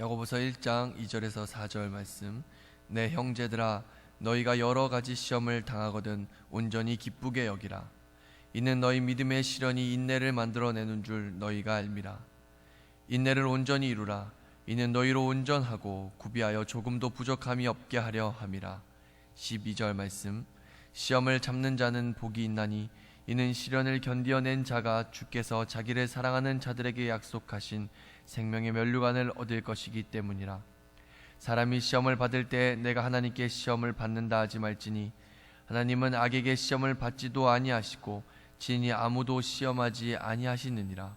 야고보서 1장 2절에서 4절 말씀. 내 형제들아, 너희가 여러 가지 시험을 당하거든 온전히 기쁘게 여기라. 이는 너희 믿음의 시련이 인내를 만들어내는 줄 너희가 알미라. 인내를 온전히 이루라. 이는 너희로 온전하고 구비하여 조금도 부족함이 없게 하려 함이라. 12절 말씀. 시험을 참는 자는 복이 있나니 이는 시련을 견디어낸 자가 주께서 자기를 사랑하는 자들에게 약속하신 생명의 면류관을 얻을 것이기 때문이라. 사람이 시험을 받을 때 내가 하나님께 시험을 받는다 하지 말지니 하나님은 악에게 시험을 받지도 아니하시고 진히 아무도 시험하지 아니하시느니라.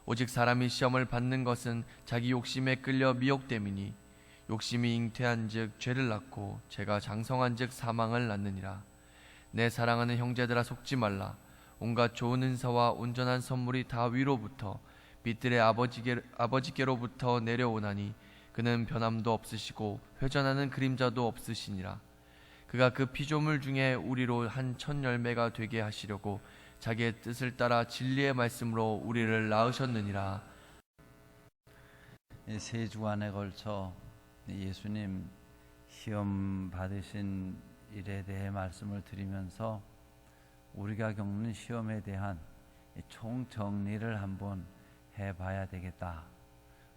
오직 사람이 시험을 받는 것은 자기 욕심에 끌려 미혹됨이니 욕심이 잉태한즉 죄를 낳고 죄가 장성한즉 사망을 낳느니라. 내 사랑하는 형제들아, 속지 말라. 온갖 좋은 은사와 온전한 선물이 다 위로부터 빛들의 아버지께로부터 내려오나니 그는 변함도 없으시고 회전하는 그림자도 없으시니라. 그가 그 피조물 중에 우리로 한 첫 열매가 되게 하시려고 자기의 뜻을 따라 진리의 말씀으로 우리를 낳으셨느니라. 세 주간에 걸쳐 예수님 시험 받으신 일에 대해 말씀을 드리면서 우리가 겪는 시험에 대한 총정리를 한번 해봐야 되겠다,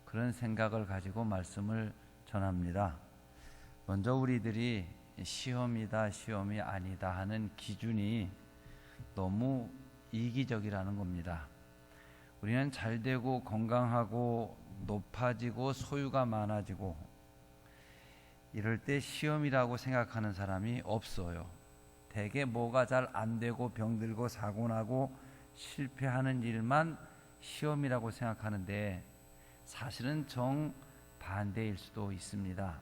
그런 생각을 가지고 말씀을 전합니다. 먼저 우리들이 시험이다 시험이 아니다 하는 기준이 너무 이기적이라는 겁니다. 우리는 잘되고 건강하고 높아지고 소유가 많아지고 이럴 때 시험이라고 생각하는 사람이 없어요. 대개 뭐가 잘 안되고 병들고 사고나고 실패하는 일만 시험이라고 생각하는데 사실은 정반대일 수도 있습니다.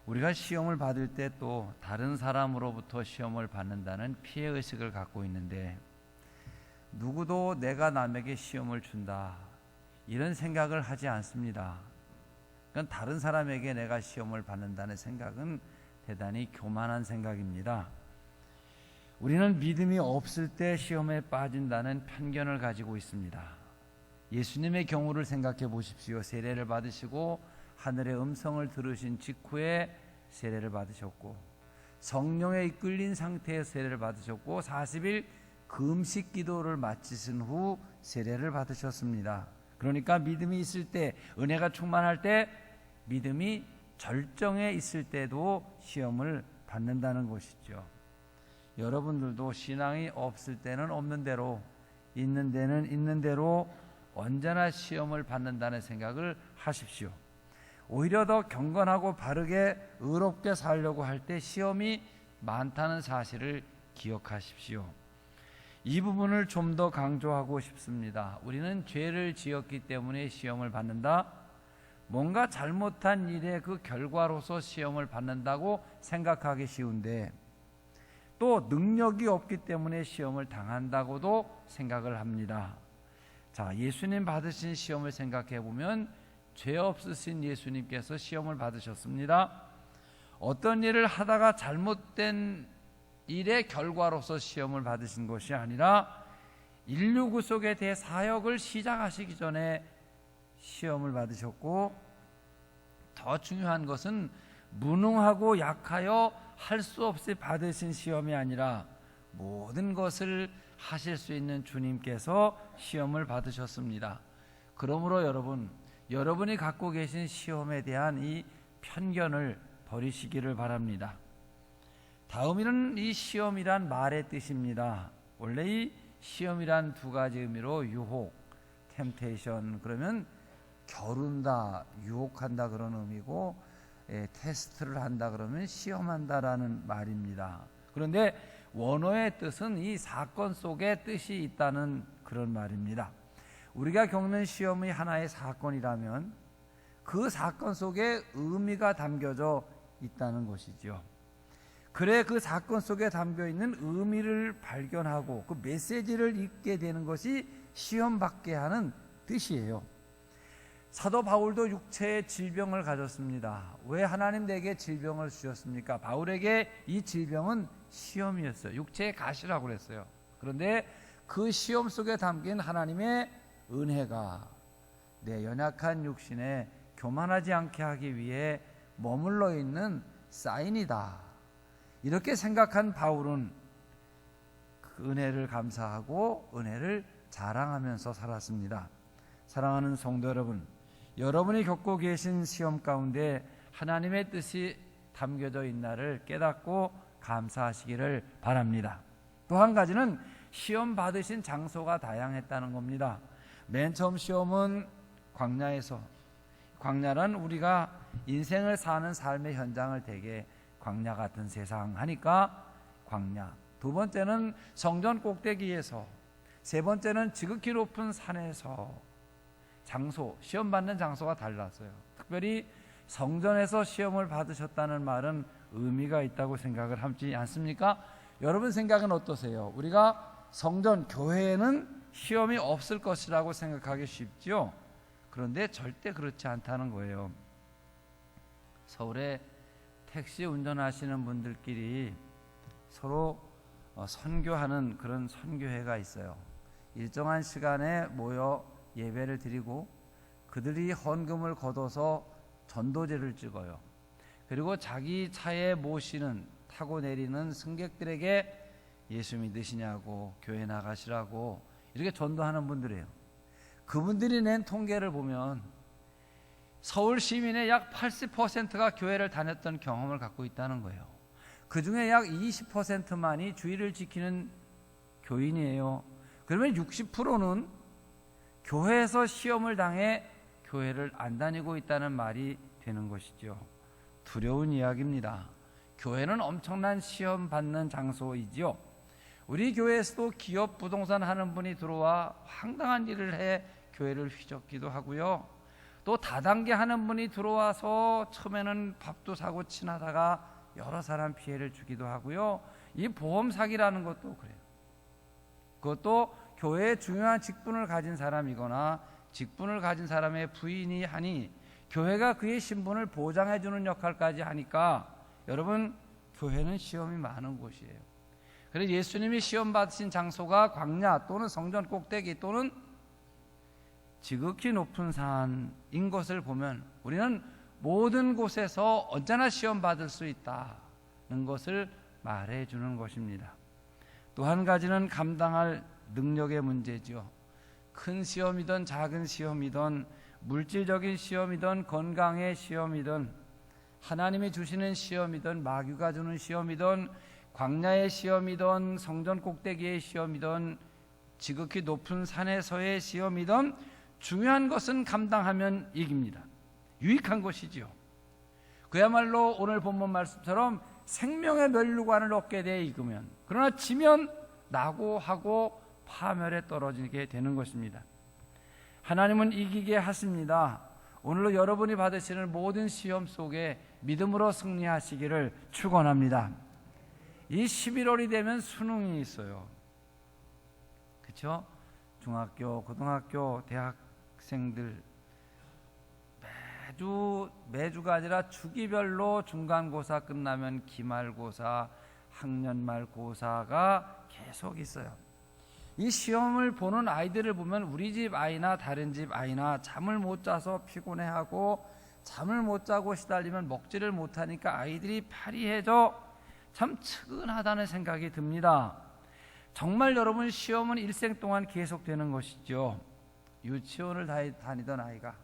우리가 시험을 받을 때 또 다른 사람으로부터 시험을 받는다는 피해의식을 갖고 있는데, 누구도 내가 남에게 시험을 준다 이런 생각을 하지 않습니다. 그건 다른 사람에게 내가 시험을 받는다는 생각은 대단히 교만한 생각입니다. 우리는 믿음이 없을 때 시험에 빠진다는 편견을 가지고 있습니다. 예수님의 경우를 생각해 보십시오. 세례를 받으시고 하늘의 음성을 들으신 직후에 세례를 받으셨고, 성령에 이끌린 상태에서 세례를 받으셨고, 40일 금식 기도를 마치신 후 세례를 받으셨습니다. 그러니까 믿음이 있을 때, 은혜가 충만할 때, 믿음이 절정에 있을 때도 시험을 받는다는 것이죠. 여러분들도 신앙이 없을 때는 없는 대로, 있는 데는 있는 대로 언제나 시험을 받는다는 생각을 하십시오. 오히려 더 경건하고 바르게 의롭게 살려고 할 때 시험이 많다는 사실을 기억하십시오. 이 부분을 좀 더 강조하고 싶습니다. 우리는 죄를 지었기 때문에 시험을 받는다, 뭔가 잘못한 일의 그 결과로서 시험을 받는다고 생각하기 쉬운데, 또 능력이 없기 때문에 시험을 당한다고도 생각을 합니다. 자, 예수님 받으신 시험을 생각해 보면 죄 없으신 예수님께서 시험을 받으셨습니다. 어떤 일을 하다가 잘못된 일의 결과로서 시험을 받으신 것이 아니라 인류 구속에 대해 사역을 시작하시기 전에 시험을 받으셨고, 더 중요한 것은 무능하고 약하여 할 수 없이 받으신 시험이 아니라 모든 것을 하실 수 있는 주님께서 시험을 받으셨습니다. 그러므로 여러분이 갖고 계신 시험에 대한 이 편견을 버리시기를 바랍니다. 다음에는 이 시험이란 말의 뜻입니다. 원래 이 시험이란 두 가지 의미로 유혹, 템테이션, 그러면 겨룬다, 유혹한다 그런 의미고, 테스트를 한다 그러면 시험한다라는 말입니다. 그런데 원어의 뜻은 이 사건 속에 뜻이 있다는 그런 말입니다. 우리가 겪는 시험이 하나의 사건이라면 그 사건 속에 의미가 담겨져 있다는 것이죠. 그래 그 사건 속에 담겨있는 의미를 발견하고 그 메시지를 읽게 되는 것이 시험받게 하는 뜻이에요. 사도 바울도 육체의 질병을 가졌습니다. 왜 하나님 내게 질병을 주셨습니까? 바울에게 이 질병은 시험이었어요. 육체의 가시라고 그랬어요. 그런데 그 시험 속에 담긴 하나님의 은혜가 내 연약한 육신에 교만하지 않게 하기 위해 머물러 있는 사인이다. 이렇게 생각한 바울은 그 은혜를 감사하고 은혜를 자랑하면서 살았습니다. 사랑하는 성도 여러분, 여러분이 겪고 계신 시험 가운데 하나님의 뜻이 담겨져 있나를 깨닫고 감사하시기를 바랍니다. 또 한 가지는 시험 받으신 장소가 다양했다는 겁니다. 맨 처음 시험은 광야에서, 광야란 우리가 인생을 사는 삶의 현장을 되게 광야 같은 세상 하니까 광야. 두 번째는 성전 꼭대기에서, 세 번째는 지극히 높은 산에서. 장소, 시험 받는 장소가 달랐어요. 특별히 성전에서 시험을 받으셨다는 말은 의미가 있다고 생각을 하지 않습니까? 여러분 생각은 어떠세요? 우리가 성전, 교회에는 시험이 없을 것이라고 생각하기 쉽지요. 그런데 절대 그렇지 않다는 거예요. 서울에 택시 운전하시는 분들끼리 서로 선교하는 그런 선교회가 있어요. 일정한 시간에 모여 예배를 드리고 그들이 헌금을 걷어서 전도제를 찍어요. 그리고 자기 차에 모시는, 타고 내리는 승객들에게 예수 믿으시냐고, 교회 나가시라고 이렇게 전도하는 분들이에요. 그분들이 낸 통계를 보면 서울 시민의 약 80%가 교회를 다녔던 경험을 갖고 있다는 거예요. 그 중에 약 20%만이 주의를 지키는 교인이에요. 그러면 60%는 교회에서 시험을 당해 교회를 안 다니고 있다는 말이 되는 것이죠. 두려운 이야기입니다. 교회는 엄청난 시험 받는 장소이지요. 우리 교회에서도 기업 부동산 하는 분이 들어와 황당한 일을 해 교회를 휘젓기도 하고요. 또 다단계 하는 분이 들어와서 처음에는 밥도 사고 친하다가 여러 사람 피해를 주기도 하고요. 이 보험 사기라는 것도 그래요. 그것도 교회에 중요한 직분을 가진 사람이거나 직분을 가진 사람의 부인이 하니 교회가 그의 신분을 보장해 주는 역할까지 하니까 여러분, 교회는 시험이 많은 곳이에요. 그래서 예수님이 시험 받으신 장소가 광야 또는 성전 꼭대기 또는 지극히 높은 산인 것을 보면 우리는 모든 곳에서 언제나 시험 받을 수 있다는 것을 말해 주는 것입니다. 또 한 가지는 감당할 능력의 문제죠. 큰 시험이든 작은 시험이든 물질적인 시험이든 건강의 시험이든 하나님이 주시는 시험이든 마귀가 주는 시험이든 광야의 시험이든 성전 꼭대기의 시험이든 지극히 높은 산에서의 시험이든 중요한 것은 감당하면 이깁니다. 유익한 것이지요. 그야말로 오늘 본문 말씀처럼 생명의 면류관을 얻게 돼 익으면, 그러나 지면 낙오하고 파멸에 떨어지게 되는 것입니다. 하나님은 이기게 하십니다. 오늘로 여러분이 받으시는 모든 시험 속에 믿음으로 승리하시기를 축원합니다. 이 11월이 되면 수능이 있어요. 그렇죠? 중학교, 고등학교, 대학생들 매주가 아니라 주기별로 중간고사 끝나면 기말고사, 학년말고사가 계속 있어요. 이 시험을 보는 아이들을 보면 우리 집 아이나 다른 집 아이나 잠을 못 자서 피곤해하고 잠을 못 자고 시달리면 먹지를 못하니까 아이들이 파리해져 참 측은하다는 생각이 듭니다. 정말 여러분, 시험은 일생 동안 계속되는 것이죠. 유치원을 다니던 아이가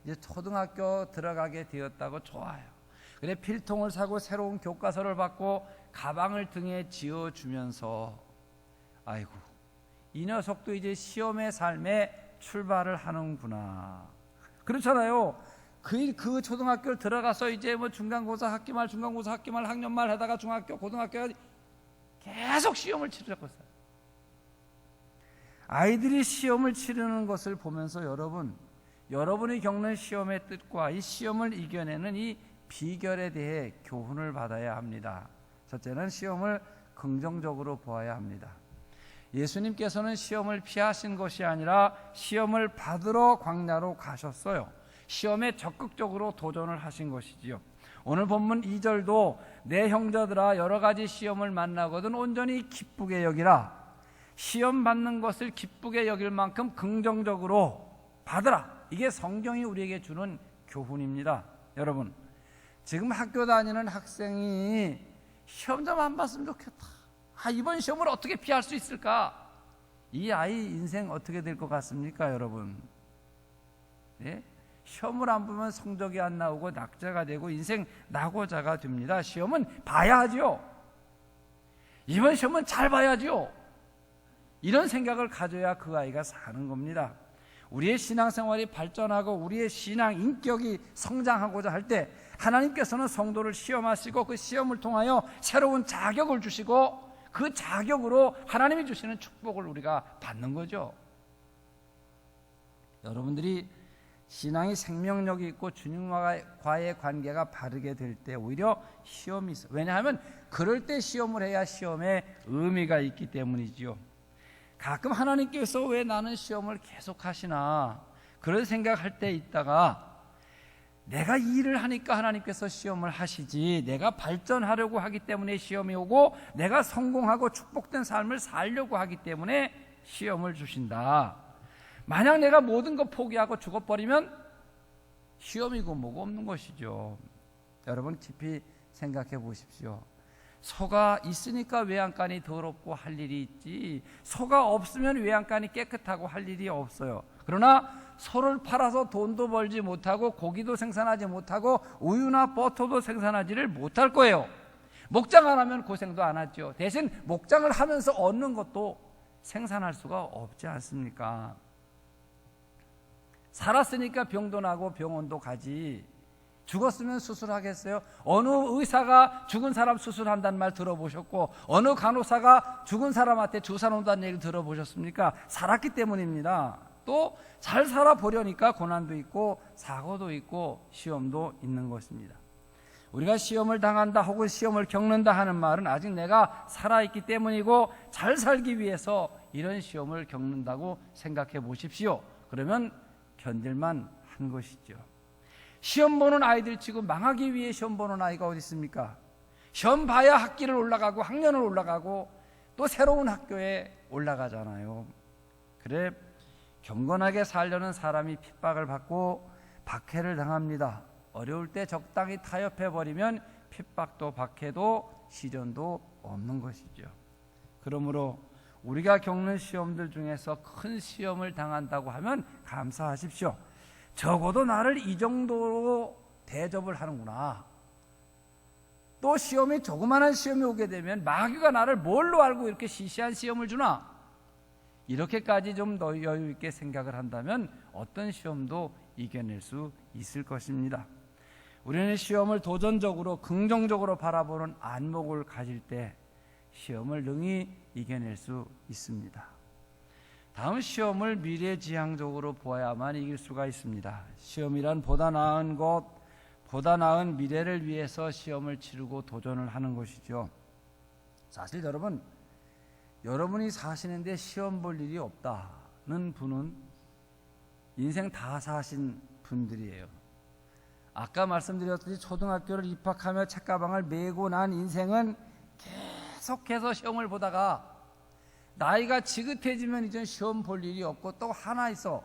이제 초등학교 들어가게 되었다고 좋아요. 그래 필통을 사고 새로운 교과서를 받고 가방을 등에 지어주면서 아이고, 이 녀석도 이제 시험의 삶에 출발을 하는구나. 그렇잖아요. 그 초등학교를 들어가서 이제 뭐 중간고사 학기말, 중간고사 학기말, 학년말 하다가 중학교, 고등학교 계속 시험을 치르고 있어요. 아이들이 시험을 치르는 것을 보면서 여러분이 겪는 시험의 뜻과 이 시험을 이겨내는 이 비결에 대해 교훈을 받아야 합니다. 첫째는 시험을 긍정적으로 보아야 합니다. 예수님께서는 시험을 피하신 것이 아니라 시험을 받으러 광야로 가셨어요. 시험에 적극적으로 도전을 하신 것이지요. 오늘 본문 2절도 내 형제들아 여러 가지 시험을 만나거든 온전히 기쁘게 여기라. 시험 받는 것을 기쁘게 여길 만큼 긍정적으로 받으라. 이게 성경이 우리에게 주는 교훈입니다. 여러분, 지금 학교 다니는 학생이 시험 좀 안 봤으면 좋겠다. 이번 시험을 어떻게 피할 수 있을까? 이 아이 인생 어떻게 될 것 같습니까, 여러분? 예? 시험을 안 보면 성적이 안 나오고 낙자가 되고 인생 낙오자가 됩니다. 시험은 봐야 하죠. 이번 시험은 잘 봐야죠. 이런 생각을 가져야 그 아이가 사는 겁니다. 우리의 신앙생활이 발전하고 우리의 신앙 인격이 성장하고자 할 때 하나님께서는 성도를 시험하시고 그 시험을 통하여 새로운 자격을 주시고 그 자격으로 하나님이 주시는 축복을 우리가 받는 거죠. 여러분들이 신앙이 생명력이 있고 주님과의 관계가 바르게 될 때 오히려 시험이 있어요. 왜냐하면 그럴 때 시험을 해야 시험에 의미가 있기 때문이지요. 가끔 하나님께서 왜 나는 시험을 계속 하시나 그런 생각할 때 있다가 내가 이 일을 하니까 하나님께서 시험을 하시지, 내가 발전하려고 하기 때문에 시험이 오고 내가 성공하고 축복된 삶을 살려고 하기 때문에 시험을 주신다. 만약 내가 모든 거 포기하고 죽어버리면 시험이고 뭐고 없는 것이죠. 여러분 깊이 생각해 보십시오. 소가 있으니까 외양간이 더럽고 할 일이 있지, 소가 없으면 외양간이 깨끗하고 할 일이 없어요. 그러나 소를 팔아서 돈도 벌지 못하고 고기도 생산하지 못하고 우유나 버터도 생산하지를 못할 거예요. 목장 안 하면 고생도 안 하죠. 대신 목장을 하면서 얻는 것도 생산할 수가 없지 않습니까? 살았으니까 병도 나고 병원도 가지, 죽었으면 수술하겠어요? 어느 의사가 죽은 사람 수술한다는 말 들어보셨고 어느 간호사가 죽은 사람한테 주사 놓는다는 얘기 들어보셨습니까? 살았기 때문입니다. 또 잘 살아보려니까 고난도 있고 사고도 있고 시험도 있는 것입니다. 우리가 시험을 당한다 혹은 시험을 겪는다 하는 말은 아직 내가 살아있기 때문이고 잘 살기 위해서 이런 시험을 겪는다고 생각해 보십시오. 그러면 견딜만 한 것이죠. 시험 보는 아이들 치고 망하기 위해 시험 보는 아이가 어디 있습니까? 시험 봐야 학기를 올라가고 학년을 올라가고 또 새로운 학교에 올라가잖아요. 그래 경건하게 살려는 사람이 핍박을 받고 박해를 당합니다. 어려울 때 적당히 타협해버리면 핍박도 박해도 시련도 없는 것이죠. 그러므로 우리가 겪는 시험들 중에서 큰 시험을 당한다고 하면 감사하십시오. 적어도 나를 이 정도로 대접을 하는구나. 또 시험이 조그마한 시험이 오게 되면 마귀가 나를 뭘로 알고 이렇게 시시한 시험을 주나? 이렇게까지 좀 더 여유 있게 생각을 한다면 어떤 시험도 이겨낼 수 있을 것입니다. 우리는 시험을 도전적으로 긍정적으로 바라보는 안목을 가질 때 시험을 능히 이겨낼 수 있습니다. 다음 시험을 미래지향적으로 보아야만 이길 수가 있습니다. 시험이란 보다 나은 것, 보다 나은 미래를 위해서 시험을 치르고 도전을 하는 것이죠. 사실 여러분이 사시는데 시험 볼 일이 없다는 분은 인생 다 사신 분들이에요. 아까 말씀드렸듯이 초등학교를 입학하며 책가방을 메고 난 인생은 계속해서 시험을 보다가 나이가 지긋해지면 이제 시험 볼 일이 없고 또 하나 있어.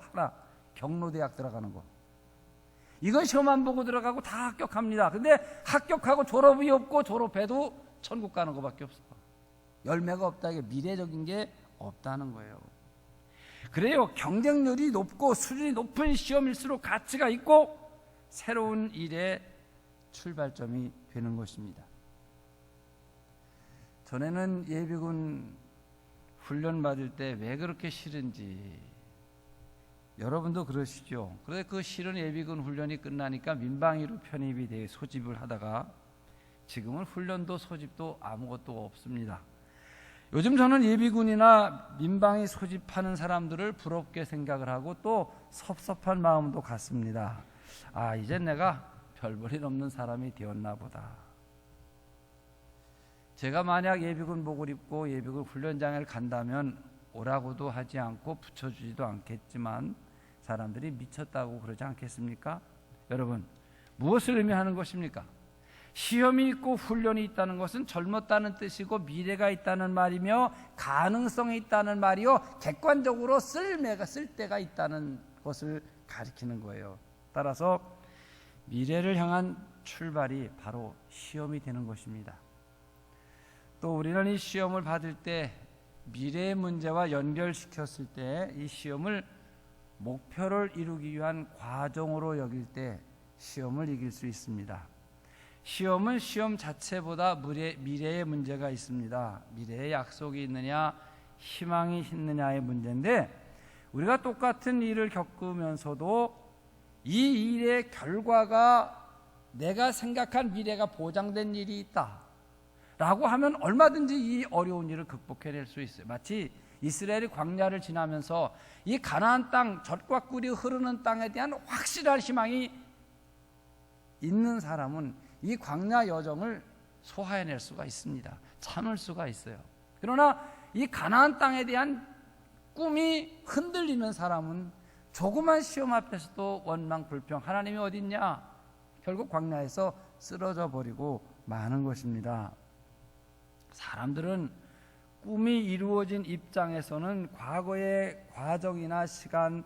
경로대학 들어가는 거. 이건 시험 안 보고 들어가고 다 합격합니다. 근데 합격하고 졸업이 없고 졸업해도 천국 가는 것밖에 없어. 열매가 없다. 이게 미래적인 게 없다는 거예요. 그래요. 경쟁률이 높고 수준이 높은 시험일수록 가치가 있고 새로운 일의 출발점이 되는 것입니다. 전에는 예비군 훈련 받을 때 왜 그렇게 싫은지 여러분도 그러시죠. 그런데 그 싫은 예비군 훈련이 끝나니까 민방위로 편입이 돼 소집을 하다가 지금은 훈련도 소집도 아무것도 없습니다. 요즘 저는 예비군이나 민방위 소집하는 사람들을 부럽게 생각을 하고 또 섭섭한 마음도 갖습니다. 이젠 내가 별 볼 일 없는 사람이 되었나 보다. 제가 만약 예비군복을 입고 예비군 훈련장을 간다면 오라고도 하지 않고 붙여주지도 않겠지만 사람들이 미쳤다고 그러지 않겠습니까? 여러분, 무엇을 의미하는 것입니까? 시험이 있고 훈련이 있다는 것은 젊었다는 뜻이고 미래가 있다는 말이며 가능성이 있다는 말이요, 객관적으로 쓸 때가 있다는 것을 가리키는 거예요. 따라서 미래를 향한 출발이 바로 시험이 되는 것입니다. 또 우리는 이 시험을 받을 때 미래의 문제와 연결시켰을 때 이 시험을 목표를 이루기 위한 과정으로 여길 때 시험을 이길 수 있습니다. 시험은 시험 자체보다 미래의 문제가 있습니다. 미래의 약속이 있느냐 희망이 있느냐의 문제인데, 우리가 똑같은 일을 겪으면서도 이 일의 결과가 내가 생각한 미래가 보장된 일이 있다 라고 하면 얼마든지 이 어려운 일을 극복해낼 수 있어요. 마치 이스라엘이 광야를 지나면서 이 가나안 땅, 젖과 꿀이 흐르는 땅에 대한 확실한 희망이 있는 사람은 이 광야 여정을 소화해낼 수가 있습니다. 참을 수가 있어요. 그러나 이 가나안 땅에 대한 꿈이 흔들리는 사람은 조그만 시험 앞에서도 원망 불평, 하나님이 어디 있냐, 결국 광야에서 쓰러져 버리고 마는 것입니다. 사람들은 꿈이 이루어진 입장에서는 과거의 과정이나 시간,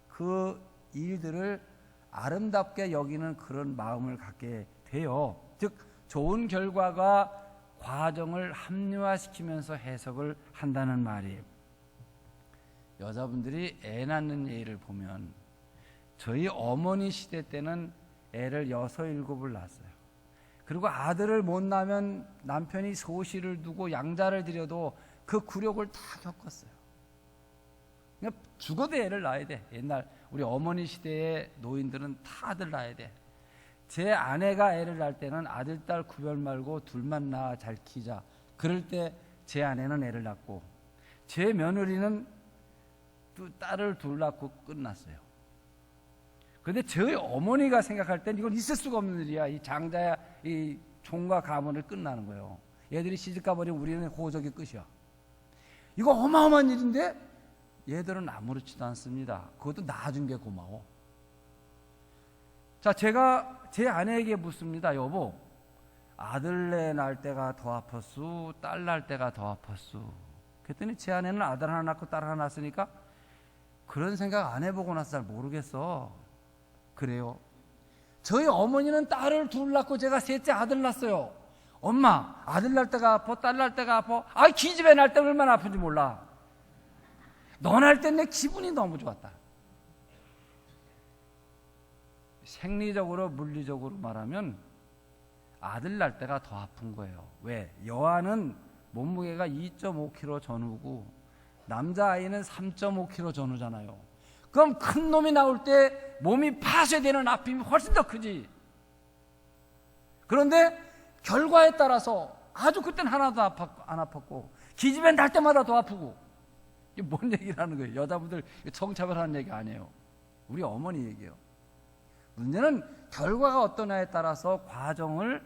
그 일들을 아름답게 여기는 그런 마음을 갖게 돼요. 즉 좋은 결과가 과정을 합리화시키면서 해석을 한다는 말이에요. 여자분들이 애 낳는 예를 보면 저희 어머니 시대 때는 애를 6, 7을 낳았어요. 그리고 아들을 못 낳으면 남편이 소시를 두고 양자를 드려도 그 굴욕을 다 겪었어요. 그냥 죽어도 애를 낳아야 돼. 옛날 우리 어머니 시대의 노인들은 다 아들 낳아야 돼. 제 아내가 애를 낳을 때는 아들, 딸 구별 말고 둘만 낳아 잘 키자. 그럴 때 제 아내는 애를 낳고, 제 며느리는 딸을 둘 낳고 끝났어요. 그런데 저희 어머니가 생각할 땐 이건 있을 수가 없는 일이야. 이 장자야, 이 종과 가문을 끝나는 거예요. 얘들이 시집가 버리면 우리는 호적이 끝이야. 이거 어마어마한 일인데 얘들은 아무렇지도 않습니다. 그것도 낳아준 게 고마워. 자, 제가 제 아내에게 묻습니다. 여보, 아들 낳을 때가 더 아팠수, 딸 낳을 때가 더 아팠수? 그랬더니 제 아내는 아들 하나 낳고 딸 하나 낳았으니까 그런 생각 안 해보고 나서 잘 모르겠어. 그래요. 저희 어머니는 딸을 둘 낳고 제가 셋째 아들 낳았어요. 엄마, 아들 낳을 때가 아파, 딸 낳을 때가 아파. 아, 기집애 낳을 때 얼마나 아픈지 몰라. 너 낳을 때 내 기분이 너무 좋았다. 생리적으로 물리적으로 말하면 아들 낳을 때가 더 아픈 거예요. 왜? 여아는 몸무게가 2.5kg 전후고 남자아이는 3.5kg 전후잖아요. 그럼 큰 놈이 나올 때 몸이 파쇄되는 아픔이 훨씬 더 크지. 그런데 결과에 따라서 아주 그때는 하나도 안 아팠고 기집애 날 때마다 더 아프고. 이게 뭔 얘기라는 거예요? 여자분들 성차별하는 얘기 아니에요. 우리 어머니 얘기예요. 문제는 결과가 어떠냐에 따라서 과정을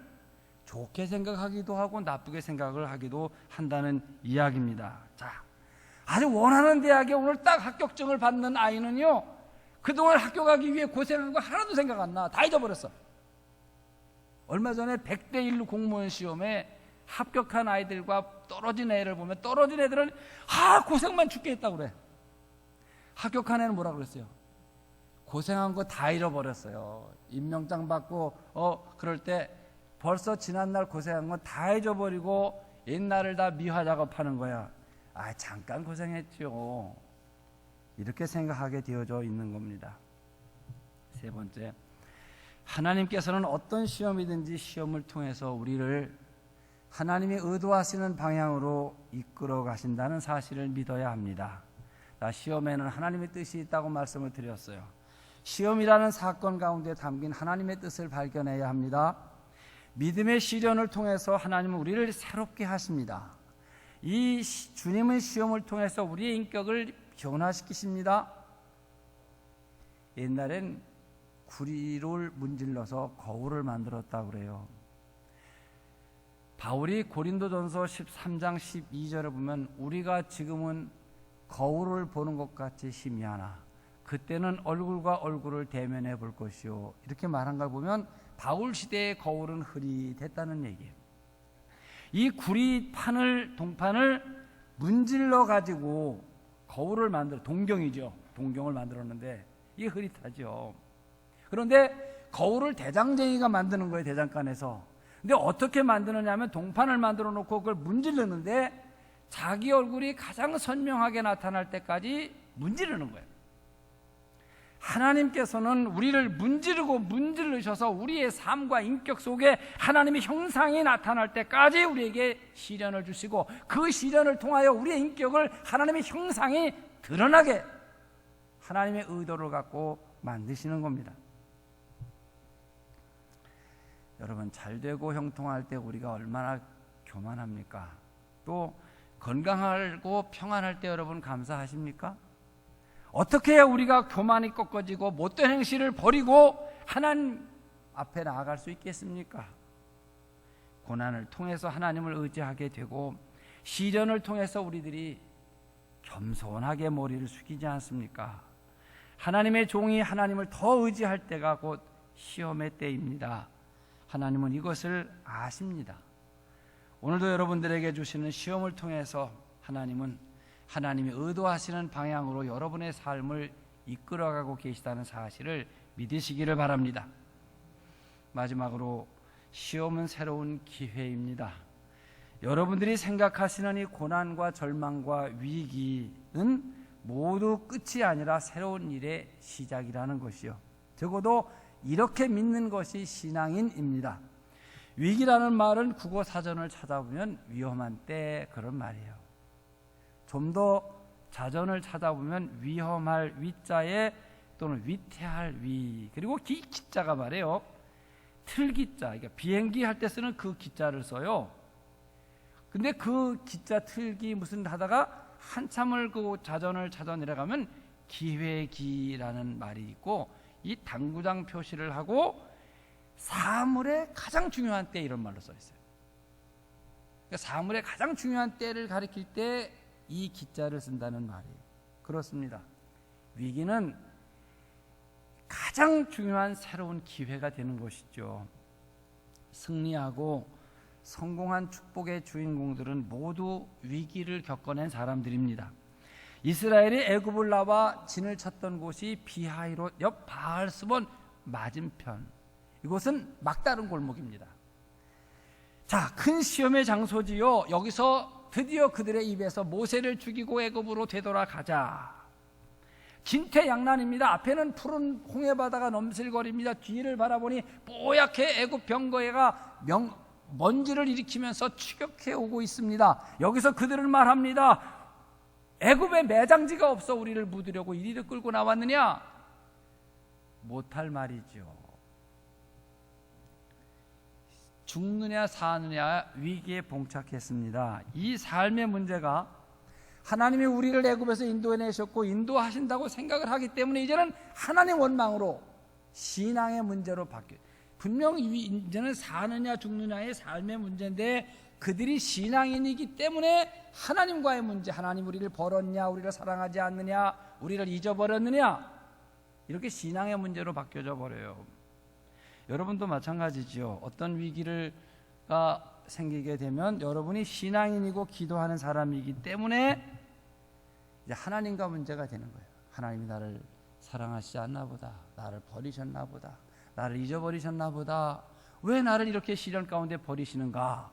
좋게 생각하기도 하고 나쁘게 생각을 하기도 한다는 이야기입니다. 자, 아주 원하는 대학에 오늘 딱 합격증을 받는 아이는요, 그동안 학교 가기 위해 고생한 거 하나도 생각 안 나. 다 잊어버렸어. 얼마 전에 100대 1 공무원 시험에 합격한 아이들과 떨어진 애를 보면 떨어진 애들은 고생만 죽게 했다고 그래. 합격한 애는 뭐라 그랬어요? 고생한 거 다 잃어버렸어요. 임명장 받고 그럴 때 벌써 지난날 고생한 건 다 잊어버리고 옛날을 다 미화 작업하는 거야. 잠깐 고생했죠. 이렇게 생각하게 되어져 있는 겁니다. 세 번째, 하나님께서는 어떤 시험이든지 시험을 통해서 우리를 하나님이 의도하시는 방향으로 이끌어 가신다는 사실을 믿어야 합니다. 시험에는 하나님의 뜻이 있다고 말씀을 드렸어요. 시험이라는 사건 가운데 담긴 하나님의 뜻을 발견해야 합니다. 믿음의 시련을 통해서 하나님은 우리를 새롭게 하십니다. 이 주님은 시험을 통해서 우리의 인격을 변화시키십니다. 옛날엔 구리를 문질러서 거울을 만들었다고 그래요. 바울이 고린도전서 13장 12절을 보면 우리가 지금은 거울을 보는 것 같이 희미하나 그때는 얼굴과 얼굴을 대면해 볼 것이요, 이렇게 말한 걸 보면 바울 시대의 거울은 흐릿했다는 얘기예요. 이 구리판을, 동판을 문질러 가지고 거울을 만들어, 동경이죠. 동경을 만들었는데 이게 흐릿하죠. 그런데 거울을 대장쟁이가 만드는 거예요, 대장간에서. 근데 어떻게 만드느냐 하면 동판을 만들어 놓고 그걸 문지르는데 자기 얼굴이 가장 선명하게 나타날 때까지 문지르는 거예요. 하나님께서는 우리를 문지르셔서 우리의 삶과 인격 속에 하나님의 형상이 나타날 때까지 우리에게 시련을 주시고, 그 시련을 통하여 우리의 인격을 하나님의 형상이 드러나게 하나님의 의도를 갖고 만드시는 겁니다. 여러분, 잘되고 형통할 때 우리가 얼마나 교만합니까? 또 건강하고 평안할 때 여러분 감사하십니까? 어떻게 해야 우리가 교만이 꺾어지고 못된 행실을 버리고 하나님 앞에 나아갈 수 있겠습니까? 고난을 통해서 하나님을 의지하게 되고 시련을 통해서 우리들이 겸손하게 머리를 숙이지 않습니까? 하나님의 종이 하나님을 더 의지할 때가 곧 시험의 때입니다. 하나님은 이것을 아십니다. 오늘도 여러분들에게 주시는 시험을 통해서 하나님은 하나님이 의도하시는 방향으로 여러분의 삶을 이끌어가고 계시다는 사실을 믿으시기를 바랍니다. 마지막으로, 시험은 새로운 기회입니다. 여러분들이 생각하시는 이 고난과 절망과 위기는 모두 끝이 아니라 새로운 일의 시작이라는 것이요, 적어도 이렇게 믿는 것이 신앙인입니다. 위기라는 말은 국어 사전을 찾아보면 위험한 때, 그런 말이에요. 좀 더 자전을 찾아보면 위험할 위자에 또는 위태할 위, 그리고 기자가 말이에요, 틀기자, 그러니까 비행기 할 때 쓰는 그 기자를 써요. 근데 그 기자 틀기 무슨 하다가 한참을 그 자전을 찾아 내려가면 기회기라는 말이 있고, 이 당구장 표시를 하고 사물의 가장 중요한 때, 이런 말로 써 있어요. 그러니까 사물의 가장 중요한 때를 가리킬 때 이 기자를 쓴다는 말이에요. 그렇습니다. 위기는 가장 중요한 새로운 기회가 되는 것이죠. 승리하고 성공한 축복의 주인공들은 모두 위기를 겪어낸 사람들입니다. 이스라엘이 애굽을 나와 진을 쳤던 곳이 비하이롯 옆 바알스본 맞은편, 이곳은 막다른 골목입니다. 자, 큰 시험의 장소지요. 여기서 드디어 그들의 입에서 모세를 죽이고 애굽으로 되돌아가자. 진퇴양난입니다. 앞에는 푸른 홍해바다가 넘실거립니다. 뒤를 바라보니 뽀얗게 애굽 병거해가 먼지를 일으키면서 추격해 오고 있습니다. 여기서 그들은 말합니다. 애굽에 매장지가 없어 우리를 묻으려고 이리를 끌고 나왔느냐? 못할 말이죠. 죽느냐 사느냐 위기에 봉착했습니다. 이 삶의 문제가 하나님이 우리를 애굽에서 인도해내셨고 인도하신다고 생각을 하기 때문에 이제는 하나님 원망으로 신앙의 문제로 바뀌어요. 분명히 이제는 사느냐 죽느냐의 삶의 문제인데, 그들이 신앙인이기 때문에 하나님과의 문제, 하나님 우리를 벌었냐, 우리를 사랑하지 않느냐, 우리를 잊어버렸느냐, 이렇게 신앙의 문제로 바뀌어져 버려요. 여러분도 마찬가지죠. 어떤 위기가 생기게 되면 여러분이 신앙인이고 기도하는 사람이기 때문에 이제 하나님과 문제가 되는 거예요. 하나님이 나를 사랑하시지 않나 보다, 나를 버리셨나 보다, 나를 잊어버리셨나 보다, 왜 나를 이렇게 시련 가운데 버리시는가?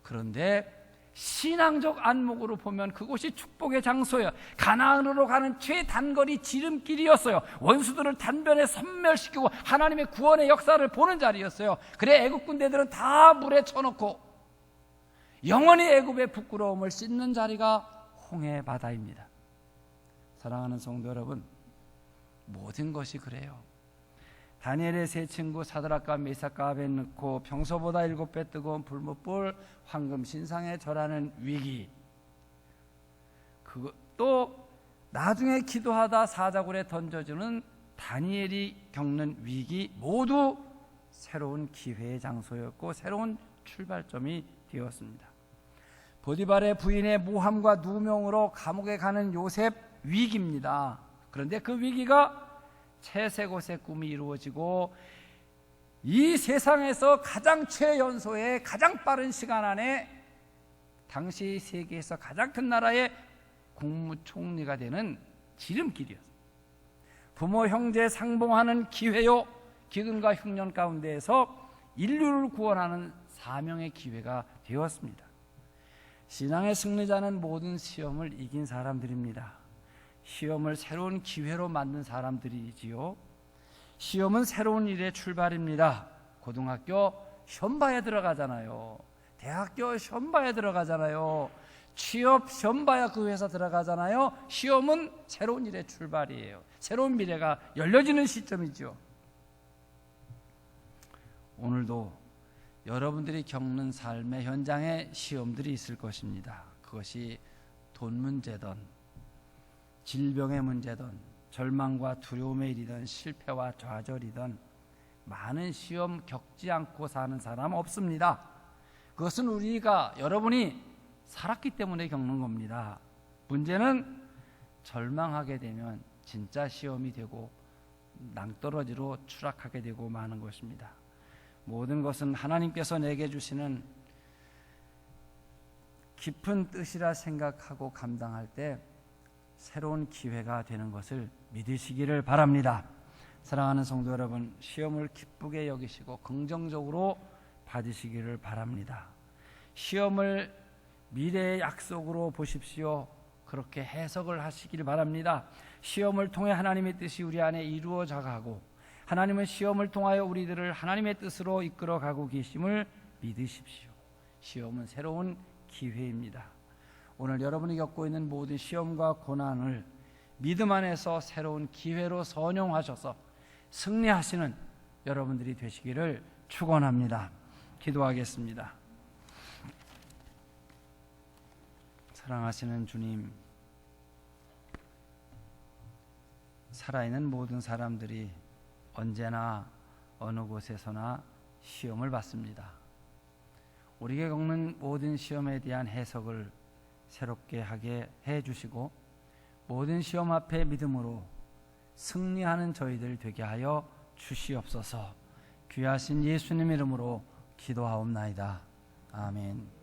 그런데 신앙적 안목으로 보면 그곳이 축복의 장소예요. 가나안으로 가는 최단거리 지름길이었어요. 원수들을 단변에 섬멸시키고 하나님의 구원의 역사를 보는 자리였어요. 그래 애굽 군대들은 다 물에 쳐놓고 영원히 애굽의 부끄러움을 씻는 자리가 홍해바다입니다. 사랑하는 성도 여러분, 모든 것이 그래요. 다니엘의 세 친구 사드락과 메삭과 아벳느고, 평소보다 7배 뜨거운 불못불 황금 신상에 절하는 위기, 또 나중에 기도하다 사자굴에 던져주는 다니엘이 겪는 위기, 모두 새로운 기회의 장소였고 새로운 출발점이 되었습니다. 보디발의 부인의 모함과 누명으로 감옥에 가는 요셉, 위기입니다. 그런데 그 위기가 채색옷의 꿈이 이루어지고 이 세상에서 가장 최연소의 가장 빠른 시간 안에 당시 세계에서 가장 큰 나라의 국무총리가 되는 지름길이었어요. 부모 형제 상봉하는 기회요, 기근과 흉년 가운데에서 인류를 구원하는 사명의 기회가 되었습니다. 신앙의 승리자는 모든 시험을 이긴 사람들입니다. 시험을 새로운 기회로 만든 사람들이지요. 시험은 새로운 일의 출발입니다. 고등학교 시험봐야 들어가잖아요. 대학교 시험봐야 들어가잖아요. 취업 시험봐야 그 회사 들어가잖아요. 시험은 새로운 일의 출발이에요. 새로운 미래가 열려지는 시점이죠. 오늘도 여러분들이 겪는 삶의 현장에 시험들이 있을 것입니다. 그것이 돈 문제든 질병의 문제든 절망과 두려움의 일이든 실패와 좌절이든 많은 시험 겪지 않고 사는 사람 없습니다. 그것은 우리가 여러분이 살았기 때문에 겪는 겁니다. 문제는 절망하게 되면 진짜 시험이 되고 낭떠러지로 추락하게 되고 마는 것입니다. 모든 것은 하나님께서 내게 주시는 깊은 뜻이라 생각하고 감당할 때 새로운 기회가 되는 것을 믿으시기를 바랍니다. 사랑하는 성도 여러분, 시험을 기쁘게 여기시고 긍정적으로 받으시기를 바랍니다. 시험을 미래의 약속으로 보십시오. 그렇게 해석을 하시기를 바랍니다. 시험을 통해 하나님의 뜻이 우리 안에 이루어져 가고 하나님은 시험을 통하여 우리들을 하나님의 뜻으로 이끌어 가고 계심을 믿으십시오. 시험은 새로운 기회입니다. 오늘 여러분이 겪고 있는 모든 시험과 고난을 믿음 안에서 새로운 기회로 선용하셔서 승리하시는 여러분들이 되시기를 축원합니다. 기도하겠습니다. 사랑하시는 주님, 살아있는 모든 사람들이 언제나 어느 곳에서나 시험을 받습니다. 우리가 겪는 모든 시험에 대한 해석을 새롭게 하게 해주시고 모든 시험 앞에 믿음으로 승리하는 저희들 되게 하여 주시옵소서. 귀하신 예수님 이름으로 기도하옵나이다. 아멘.